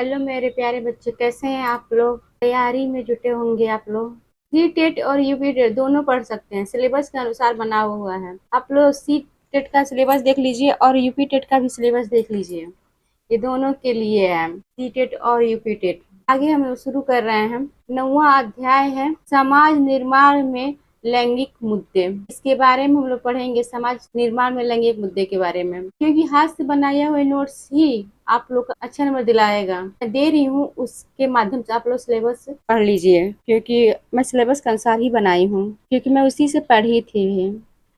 Hello मेरे प्यारे बच्चे, कैसे हैं आप लोग? तैयारी में जुटे होंगे आप लोग। सी टेट और यूपी टेट दोनों पढ़ सकते हैं, सिलेबस के अनुसार बना हुआ है। आप लोग सी टेट का सिलेबस देख लीजिए और यूपी टेट का भी सिलेबस देख लीजिए। ये दोनों के लिए है, सी टेट और यूपी टेट। आगे हम लोग शुरू कर रहे हैं। 9वां अध्याय है समाज निर्माण में लैंगिक मुद्दे। इसके बारे में हम लोग पढ़ेंगे, समाज निर्माण में लैंगिक मुद्दे के बारे में, क्योंकि हाथ से बनाए हुए नोट्स ही आप लोग को अच्छा नंबर दिलाएगा। मैं दे रही हूँ, उसके माध्यम से आप लोग सिलेबस पढ़ लीजिए, क्योंकि मैं सिलेबस के अनुसार ही बनाई हूँ, क्योंकि मैं उसी से पढ़ी थी।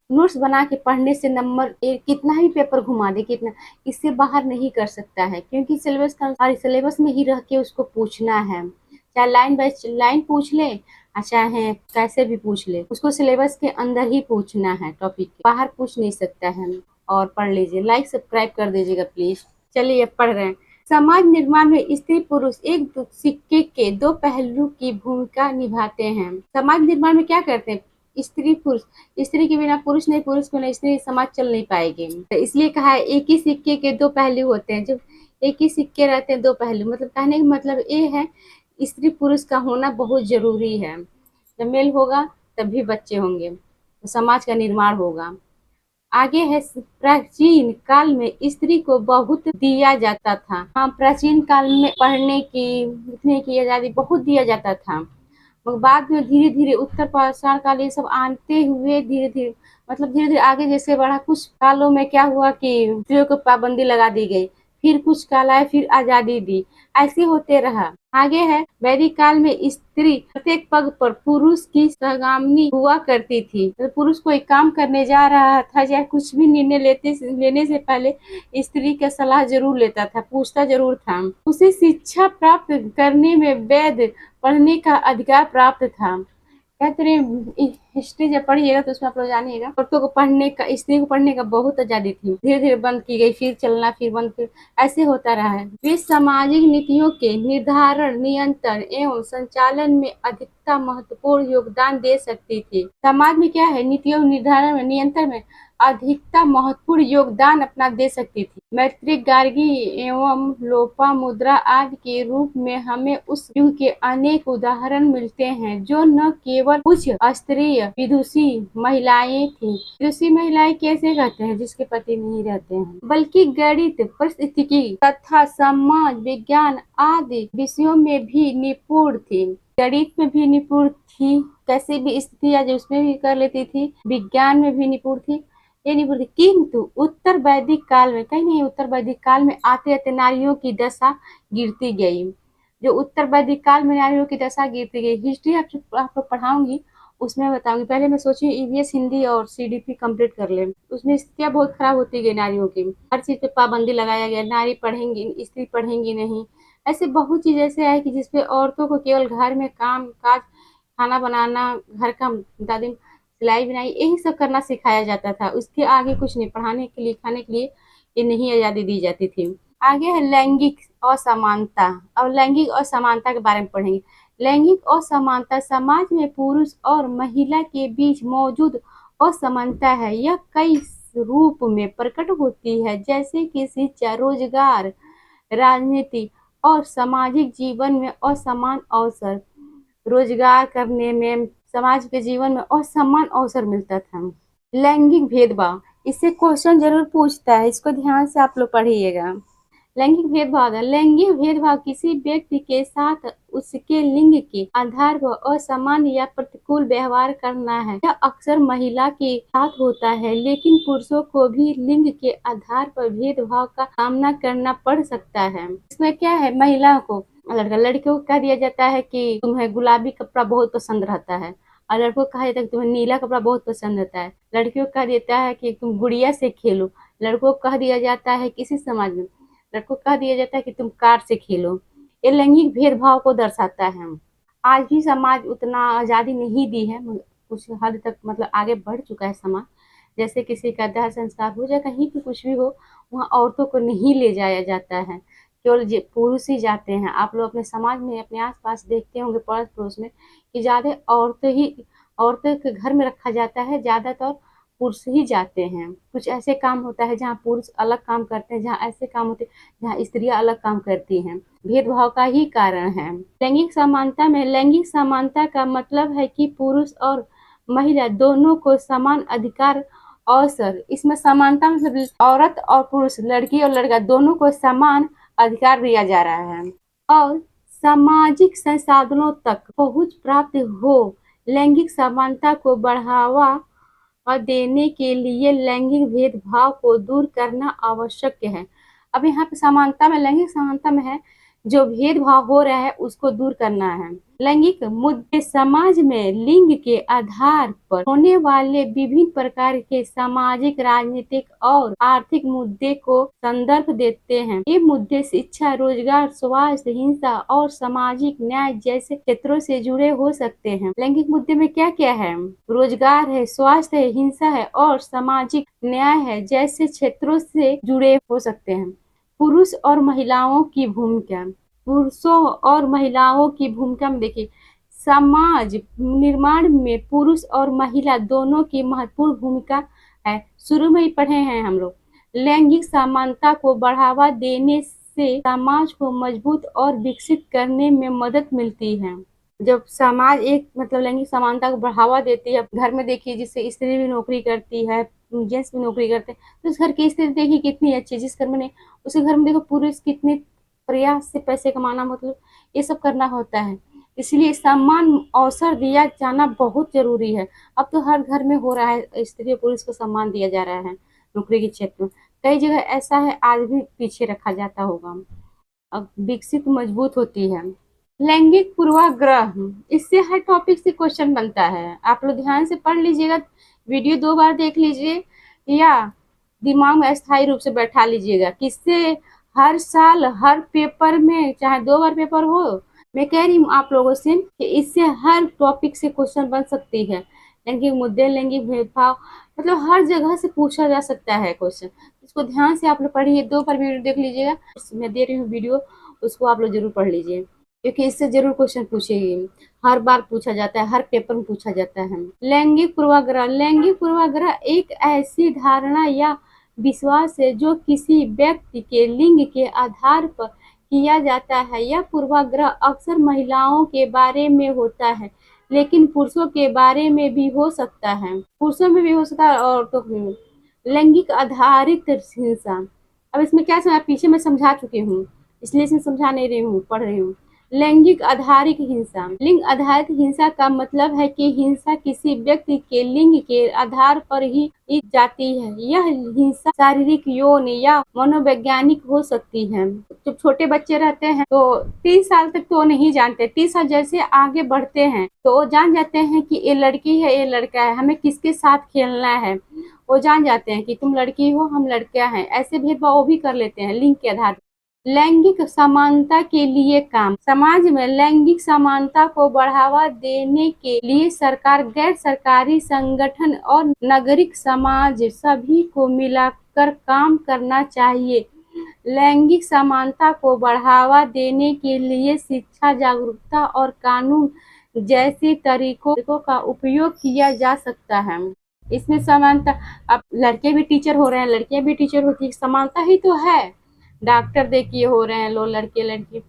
नोट्स बना के पढ़ने से नंबर एक कितना ही पेपर घुमा दे, कितना इससे बाहर नहीं कर सकता है, क्योंकि सिलेबस का अनुसार सिलेबस में ही रह के उसको पूछना है। चाहे लाइन बाय लाइन पूछ ले, चाहे कैसे भी पूछ ले, उसको सिलेबस के अंदर ही पूछना है, टॉपिक के बाहर पूछ नहीं सकता है। और पढ़ लीजिए, लाइक सब्सक्राइब कर दीजिएगा प्लीज। चलिए अब पढ़ रहे हैं। समाज निर्माण में स्त्री पुरुष एक सिक्के के दो पहलू की भूमिका निभाते हैं। समाज निर्माण में क्या करते हैं? स्त्री पुरुष। स्त्री के बिना पुरुष नहीं, पुरुष के बिना स्त्री, समाज चल नहीं पाएगी। तो इसलिए कहा है एक ही सिक्के के दो पहलू होते हैं। जब एक ही सिक्के रहते हैं दो पहलू, मतलब कहने का मतलब ये है, स्त्री पुरुष का होना बहुत जरूरी है। जब मेल होगा तभी बच्चे होंगे, तो समाज का निर्माण होगा। आगे है, प्राचीन काल में स्त्री को बहुत दिया जाता था। हाँ, प्राचीन काल में पढ़ने की लिखने की आजादी बहुत दिया जाता था, मगर बाद में धीरे धीरे उत्तर पाषाण काल ये सब आते हुए धीरे धीरे, मतलब धीरे धीरे आगे जैसे बढ़ा। कुछ कालों में क्या हुआ कि स्त्रियों को पाबंदी लगा दी गई, फिर कुछ काल आए, फिर आजादी दी, ऐसे होते रहा। आगे है, वैदिक काल में स्त्री प्रत्येक पग पर पुरुष की सहगामनी हुआ करती थी। तो पुरुष कोई काम करने जा रहा था या कुछ भी निर्णय लेने से पहले स्त्री का सलाह जरूर लेता था, पूछता जरूर था। उसे शिक्षा प्राप्त करने में वेद पढ़ने का अधिकार प्राप्त था। कहते रहे हिस्ट्री जब पढ़िएगा तो उसमें आप लोग जानिएगा, औरतों को पढ़ने का, स्त्री को पढ़ने का बहुत आजादी थी। धीरे धीरे बंद की गई, फिर चलना, फिर बंद, फिर ऐसे होता रहा है। वे सामाजिक नीतियों के निर्धारण, नियंत्रण एवं संचालन में अधिकता महत्वपूर्ण योगदान दे सकती थी। समाज में क्या है, नीतियों निर्धारण में, नियंत्रण में अधिकता महत्वपूर्ण योगदान अपना दे सकती थी। मैत्री, गार्गी एवं लोपामुद्रा आदि के रूप में हमें उस युग के अनेक उदाहरण मिलते हैं, जो न केवल कुछ स्त्रीय विदुषी महिलाएं थीं। विदुषी महिलाएं कैसे कहते हैं? जिसके पति नहीं रहते हैं, बल्कि गणित, परिस्थितिकी तथा समाज विज्ञान आदि विषयों में भी निपुण थी। गणित में भी निपुण थी, कैसे भी स्थिति आ जाए उसमें भी कर लेती थी। विज्ञान में भी निपुण थी, ये निपुण थी। किंतु उत्तर वैदिक काल में, कहीं नहीं, उत्तर वैदिक काल में आते आते नारियों की दशा गिरती गई। जो उत्तर वैदिक काल में नारियों की दशा गिरती गई, हिस्ट्री आपको पढ़ाऊंगी, उसमें बताऊंगी। पहले मैं सोची ईवीएस हिंदी और सीडीपी कंप्लीट कर ले, उसमें स्थितियां बहुत खराब होती गई नारियों की। हर चीज पे पाबंदी लगाया गया, नारी पढ़ेंगी, स्त्री पढ़ेंगी नहीं। ऐसे बहुत चीज ऐसे है कि जिसपे औरतों को केवल घर में काम काज, खाना बनाना, घर का दादी, सिलाई बुनाई, यही सब करना सिखाया जाता था। उसके आगे कुछ नहीं, पढ़ाने के लिए, खाने के लिए ये नहीं आजादी दी जाती थी। आगे है लैंगिक असमानता। और लैंगिक असमानता के बारे में पढ़ेंगे। लैंगिक असमानता समाज में पुरुष और महिला के बीच मौजूद असमानता है। यह कई रूप में प्रकट होती है, जैसे कि शिक्षा, रोजगार, राजनीति और सामाजिक जीवन में असमान अवसर। रोजगार करने में, समाज के जीवन में असमान अवसर मिलता था। लैंगिक भेदभाव, इससे क्वेश्चन जरूर पूछता है, इसको ध्यान से आप लोग पढ़िएगा। लैंगिक भेदभाव, लैंगिक भेदभाव किसी व्यक्ति के साथ उसके लिंग के आधार पर असमान या प्रतिकूल व्यवहार करना है। यह अक्सर महिला के साथ होता है, लेकिन पुरुषों को भी लिंग के आधार पर भेदभाव का सामना करना पड़ सकता है। इसमें क्या है, महिलाओं को, लड़कियों को कह दिया जाता है कि तुम्हें गुलाबी कपड़ा बहुत पसंद रहता है, और लड़कों को कहा जाता है कि तुम्हें नीला कपड़ा बहुत पसंद रहता है। लड़कियों को कह देता है कि तुम गुड़िया से खेलो। लड़कों को कह दिया जाता है, किसी समाज में लड़कों को कह दिया जाता है कि तुम कार से खेलो। ये लैंगिक भेदभाव को दर्शाता है। आज भी समाज उतना आजादी नहीं दी है, कुछ हद तक मतलब आगे बढ़ चुका है समाज। जैसे किसी का दाह संस्कार हो जाए, कहीं भी कुछ भी हो, वहाँ औरतों को नहीं ले जाया जाता है, केवल पुरुष ही जाते हैं। आप लोग अपने समाज में, अपने आसपास देखते होंगे पड़ोस पड़ोस में कि ज्यादा औरतें के घर में रखा जाता है, ज्यादातर पुरुष ही जाते हैं। कुछ ऐसे काम होता है जहाँ पुरुष अलग काम करते हैं, जहाँ ऐसे काम होते हैं जहाँ स्त्रियां अलग काम करती हैं। भेदभाव का ही कारण है। लैंगिक समानता का मतलब है कि पुरुष और महिला दोनों को समान अधिकार अवसर, इसमें समानता मतलब औरत और पुरुष, लड़की और लड़का दोनों को समान अधिकार दिया जा रहा है और सामाजिक संसाधनों तक पहुंच प्राप्त हो। लैंगिक समानता को बढ़ावा देने के लिए लैंगिक भेदभाव को दूर करना आवश्यक है। अब यहाँ पे समानता में, लैंगिक समानता में है जो भेदभाव हो रहा है उसको दूर करना है। लैंगिक मुद्दे समाज में लिंग के आधार पर होने वाले विभिन्न प्रकार के सामाजिक, राजनीतिक और आर्थिक मुद्दे को संदर्भ देते हैं। ये मुद्दे शिक्षा, रोजगार, स्वास्थ्य, हिंसा और सामाजिक न्याय जैसे क्षेत्रों से जुड़े हो सकते हैं। लैंगिक मुद्दे में क्या क्या है? रोजगार है, स्वास्थ्य है, हिंसा है और सामाजिक न्याय है जैसे क्षेत्रों से जुड़े हो सकते हैं। पुरुष और महिलाओं की भूमिका। पुरुषों और महिलाओं की भूमिका में देखिए, समाज निर्माण में पुरुष और महिला दोनों की महत्वपूर्ण भूमिका है। शुरू में ही पढ़े हैं हम लोग। लैंगिक समानता को बढ़ावा देने से समाज को मजबूत और विकसित करने में मदद मिलती है। जब समाज एक मतलब लैंगिक समानता को बढ़ावा देती है, घर में देखिए जिससे स्त्री भी नौकरी करती है, जेंट्स भी नौकरी करते हैं, तो उस घर की स्थिति देखिए कितनी अच्छी है। जिस घर में नहीं, उसी घर में देखो पुरुष कितने प्रयास से पैसे कमाना, मतलब ये सब करना होता है। इसलिए समान अवसर दिया जाना बहुत जरूरी है। अब तो हर घर में हो रहा है, स्त्री और पुरुष को सम्मान दिया जा रहा है नौकरी के क्षेत्र में। कई जगह ऐसा है, आज भी पीछे रखा जाता होगा। अब विकसित मजबूत होती है। लैंगिक पूर्वाग्रह, इससे हर टॉपिक से क्वेश्चन बनता है। आप लोग ध्यान से पढ़ लीजिएगा, वीडियो 2 बार देख लीजिए या दिमाग में अस्थायी रूप से बैठा लीजिएगा। किससे हर साल हर पेपर में, चाहे 2 बार पेपर हो, मैं कह रही हूँ आप लोगों से कि इससे हर टॉपिक से क्वेश्चन बन सकती है। लैंगिक मुद्दे, लैंगिक भेदभाव, मतलब हर जगह से पूछा जा सकता है क्वेश्चन। इसको ध्यान से आप लोग पढ़िए, 2 बार वीडियो देख लीजिएगा। मैं दे रही हूँ वीडियो, उसको आप लोग जरूर पढ़ लीजिए, क्योंकि इससे जरूर क्वेश्चन पूछेगी। हर बार पूछा जाता है, हर पेपर में पूछा जाता है। लैंगिक पूर्वाग्रह। लैंगिक पूर्वाग्रह एक ऐसी धारणा या विश्वास है जो किसी व्यक्ति के लिंग के आधार पर किया जाता है। यह पूर्वाग्रह अक्सर महिलाओं के बारे में होता है, लेकिन पुरुषों के बारे में भी हो सकता है। पुरुषों में भी हो सकता है, औरतों में भी। लैंगिक आधारित हिंसा। अब इसमें क्या समझा, पीछे मैं समझा चुकी हूँ, इसलिए इसमें समझा नहीं रही हूँ, पढ़ रही हूँ। लैंगिक आधारित हिंसा। लिंग आधारित हिंसा का मतलब है कि हिंसा किसी व्यक्ति के लिंग के आधार पर ही की जाती है। यह हिंसा शारीरिक, यौन या मनोवैज्ञानिक हो सकती है। जब छोटे बच्चे रहते हैं तो 3 साल तक तो नहीं जानते, 3 साल जैसे आगे बढ़ते हैं तो वो जान जाते हैं कि ये लड़की है, ये लड़का है, हमें किसके साथ खेलना है। वो जान जाते हैं कि तुम लड़की हो, हम लड़का हैं। ऐसे भेदभाव वो भी कर लेते हैं लिंग के आधार। लैंगिक समानता के लिए काम। समाज में लैंगिक समानता को बढ़ावा देने के लिए सरकार, गैर सरकारी संगठन और नागरिक समाज सभी को मिलकर काम करना चाहिए। लैंगिक समानता को बढ़ावा देने के लिए शिक्षा, जागरूकता और कानून जैसे तरीकों का उपयोग किया जा सकता है। इसमें समानता, अब लड़के भी टीचर हो रहे हैं, लड़कियां भी टीचर होती है, समानता ही तो है। डॉक्टर देखिए हो रहे हैं लोग, लड़के लड़की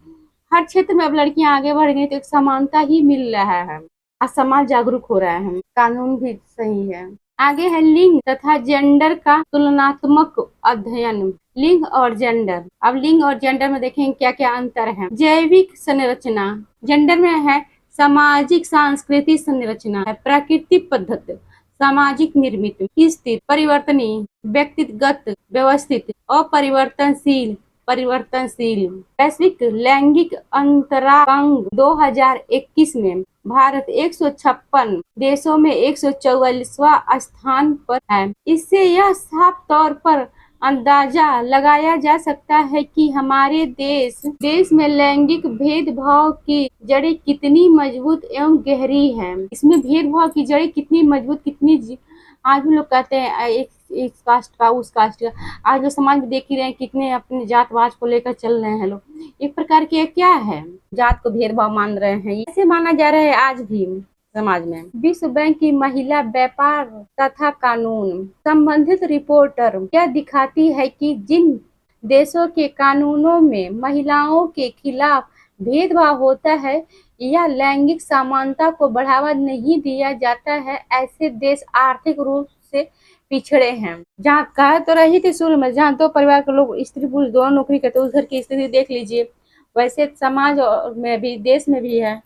हर क्षेत्र में अब लड़कियां आगे बढ़ गई, तो एक समानता ही मिल रहा है। आज समाज जागरूक हो रहा है, कानून भी सही है। आगे है लिंग तथा जेंडर का तुलनात्मक अध्ययन। लिंग और जेंडर। अब लिंग और जेंडर में देखेंगे क्या क्या अंतर है। जैविक संरचना। जेंडर में है सामाजिक सांस्कृतिक संरचना है, प्राकृतिक पद्धति, सामाजिक निर्मित, स्थिर, परिवर्तनीय, व्यक्तिगत, व्यवस्थित, अपरिवर्तनशील, परिवर्तनशील। वैश्विक लैंगिक अंतरांक 2021 में भारत 156 देशों में 144वां स्थान पर है। इससे यह साफ तौर पर अंदाजा लगाया जा सकता है कि हमारे देश में लैंगिक भेदभाव की जड़ें कितनी मजबूत एवं गहरी हैं। इसमें भेदभाव की जड़ें कितनी मजबूत, कितनी, आज भी लोग कहते हैं इस कास्ट का, उस कास्ट का। आज लोग समाज में देख ही रहे हैं कितने अपने जातवाद को लेकर चल रहे हैं लोग। एक प्रकार के क्या है, जात को भेदभाव मान रहे हैं, ऐसे माना जा रहा है आज भी। समाज में। विश्व बैंक की महिला व्यापार तथा कानून संबंधित रिपोर्टर यह दिखाती है कि जिन देशों के कानूनों में महिलाओं के खिलाफ भेदभाव होता है या लैंगिक समानता को बढ़ावा नहीं दिया जाता है, ऐसे देश आर्थिक रूप से पिछड़े हैं। जहाँ कहा तो रही थी शुरू में, जहाँ दो परिवार के लोग स्त्री पुरुष दोनों नौकरी करते, उस घर की स्थिति देख लीजिए। वैसे समाज में भी, देश में भी है।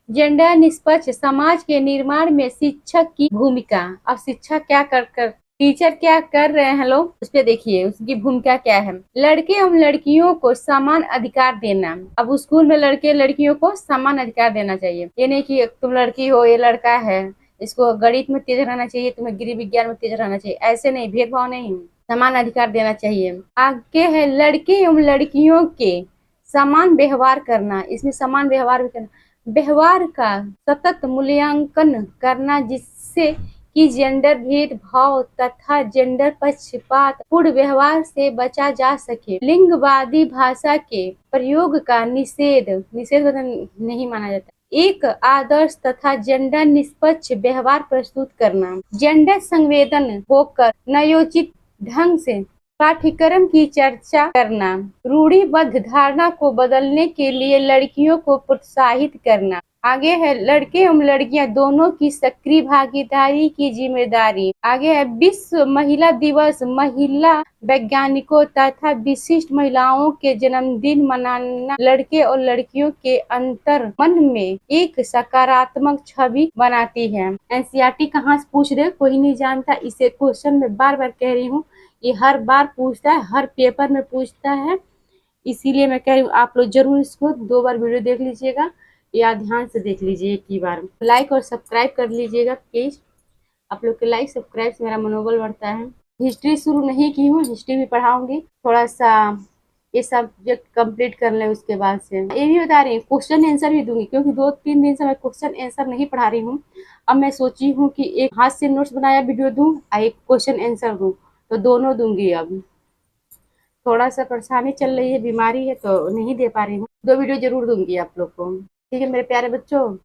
जेंडर निष्पक्ष समाज के निर्माण में शिक्षक की भूमिका। अब शिक्षा क्या कर टीचर क्या कर रहे हैं लोग, उस पे देखिए उसकी भूमिका क्या है। लड़के एवं लड़कियों को समान अधिकार देना। अब स्कूल में लड़के लड़कियों को समान अधिकार देना चाहिए। ये नहीं कि तुम लड़की हो, ये लड़का है, इसको गणित में तेज रहना चाहिए, तुम्हें गृह विज्ञान में तेज रहना चाहिए, ऐसे नहीं, भेदभाव नहीं, समान अधिकार देना चाहिए। आगे है लड़के एवं लड़कियों के समान व्यवहार करना। इसमें समान व्यवहार भी करना, व्यवहार का सतत मूल्यांकन करना, जिससे कि जेंडर भेदभाव तथा जेंडर पक्षपात पूर्ण व्यवहार से बचा जा सके। लिंगवादी भाषा के प्रयोग का निषेध नहीं माना जाता। एक आदर्श तथा जेंडर निष्पक्ष व्यवहार प्रस्तुत करना। जेंडर संवेदन होकर न्यायोचित ढंग से पाठ्यक्रम की चर्चा करना। रूढ़िबद्ध धारणा को बदलने के लिए लड़कियों को प्रोत्साहित करना। आगे है लड़के एवं लड़कियां दोनों की सक्रिय भागीदारी की जिम्मेदारी। आगे है विश्व महिला दिवस। महिला वैज्ञानिकों तथा विशिष्ट महिलाओं के जन्मदिन मनाना लड़के और लड़कियों के अंतर मन में एक सकारात्मक छवि बनाती है। एनसीईआरटी कहाँ से पूछ रहे, कोई नहीं जानता। इसे क्वेश्चन में बार बार कह रही हूँ, ये हर बार पूछता है, हर पेपर में पूछता है, इसीलिए मैं कह रही हूँ आप लोग जरूर इसको 2 बार वीडियो देख लीजिएगा या ध्यान से देख लीजिए एक ही बार। लाइक और सब्सक्राइब कर लीजिएगा प्लीज। आप लोग के लाइक सब्सक्राइब से मेरा मनोबल बढ़ता है। हिस्ट्री शुरू नहीं की हूँ, हिस्ट्री भी पढ़ाऊंगी, थोड़ा सा ये सब्जेक्ट कंप्लीट कर ले उसके बाद से। ये भी बता रही हूँ क्वेश्चन आंसर भी दूंगी, क्योंकि 2-3 दिन से मैं क्वेश्चन आंसर नहीं पढ़ा रही हूँ। अब मैं सोची हूँ कि एक हाथ से नोट्स बनाया वीडियो दूँ और एक क्वेश्चन आंसर दूँ, तो दोनों दूंगी। अब थोड़ा सा परेशानी चल रही है, बीमारी है तो नहीं दे पा रही हूँ। 2 वीडियो जरूर दूंगी आप लोग को। ठीक है मेरे प्यारे बच्चों।